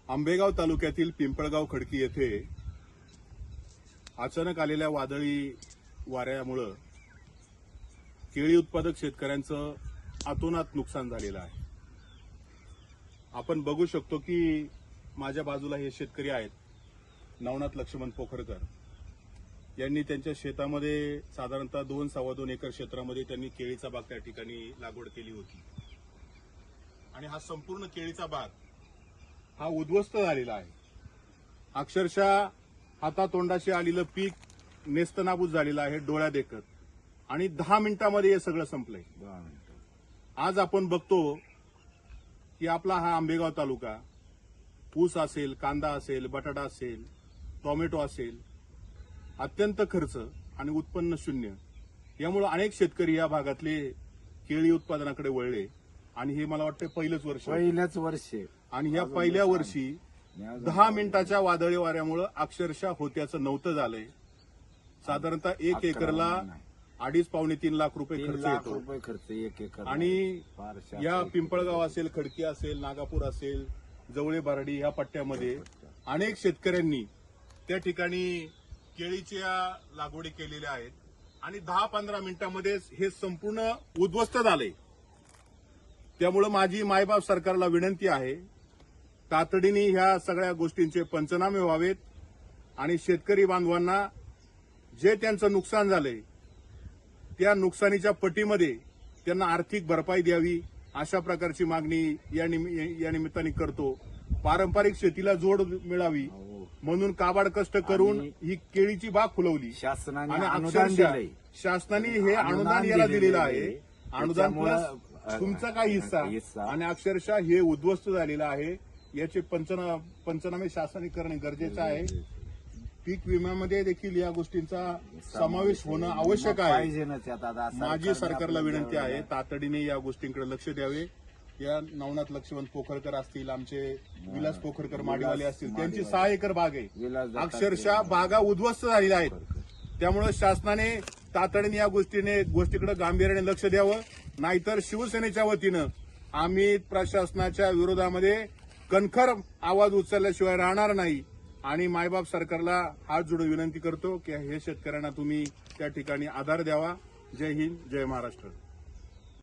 आंबेगाव तालुक्यातील पिंपळगाव खडकी येथे अचानक आलेल्या वादळी वाऱ्यामुळे केळी उत्पादक शेतकऱ्यांचं अतोनात नुकसान झालेलं आहे. आपण बघू शकतो की माझ्या बाजूला हे शेतकरी आहेत, नवनाथ लक्ष्मण पोखरकर यांनी त्यांच्या शेतामध्ये साधारणतः 2-2.25 एकर क्षेत्रामध्ये त्यांनी केळीचा बाग त्या ठिकाणी लागवड केली होती आणि हा संपूर्ण केळीचा बाग हा उद्ध्वस्त झालेला आहे. अक्षरशः हातातोंडाशी आलेलं पीक नेस्तनाबूत झालेलं आहे डोळ्या देखत आणि 10 मिनिटांमध्ये हे सगळं संपलंय. आज आपण बघतो की आपला हा आंबेगाव तालुका ऊस असेल, कांदा असेल, बटाटा असेल, टोमॅटो असेल, अत्यंत खर्च आणि उत्पन्न शून्य यामुळे अनेक शेतकरी या भागातले केळी उत्पादनाकडे वळले आणि हे मला वाटतं पहिलंच वर्ष आणि या पहिल्या वर्षी 10 मिनिटाच्या वादळी वाऱ्यामुळे अक्षरशः होत्याचं नव्हतं झालंय. साधारणतः 1 एकरला 2.5-3 लाख रुपये खर्च येतो आणि या पिंपळगाव असेल, खडकी असेल, नागापूर असेल, जवळे बारडी या पट्ट्यामध्ये अनेक शेतकऱ्यांनी त्या ठिकाणी केळीच्या लागवडी केलेल्या आहेत आणि 10-15 मिनिटांमध्ये हे संपूर्ण उद्ध्वस्त झालंय. त्यामुळे माझी मायबाप सरकारला विनंती आहे, तातडीने ह्या सगळ्या गोष्टींचे पंचनामे व्हावेत आणि शेतकरी बांधवांना जे त्यांचं नुकसान झालंय त्या नुकसानीच्या पटीमध्ये त्यांना आर्थिक भरपाई द्यावी अशा प्रकारची मागणी या निमित्ताने करतो. पारंपरिक शेतीला जोड मिळावी म्हणून काबाड कष्ट करून ही केळीची बाग फुलवली शासनाने आणि शासनाने हे अनुदान याला दिलेलं आहे. अनुदान प्लस तुमचा काय हिस्सा आणि अक्षरशः हे उद्ध्वस्त झालेलं आहे. याचे पंचनामे शासनाने करणे गरजेचं आहे. पीक विम्यामध्ये देखील या गोष्टींचा समावेश होणं आवश्यक आहे. माझी सरकारला विनंती आहे, तातडीने या गोष्टींकडे लक्ष द्यावे. या नवनाथ लक्ष्मण पोखरकर असतील, आमचे विलास पोखरकर माडीवाले असतील, त्यांची 6 एकर बाग आहे. अक्षरशः बागा उद्ध्वस्त झालेल्या आहेत. त्यामुळे शासनाने तातडीने या गोष्टीकडे गांभीर्याने लक्ष द्यावं, नाहीतर शिवसेनेच्या वतीनं आम्ही प्रशासनाच्या विरोधामध्ये कणखर आवाज उचलल्याशिवाय राहणार नाही. आणि मायबाप सरकारला हात जोडून विनंती करतो की हे शेतकऱ्यांना तुम्ही त्या ठिकाणी आधार द्यावा. जय हिंद, जय महाराष्ट्र.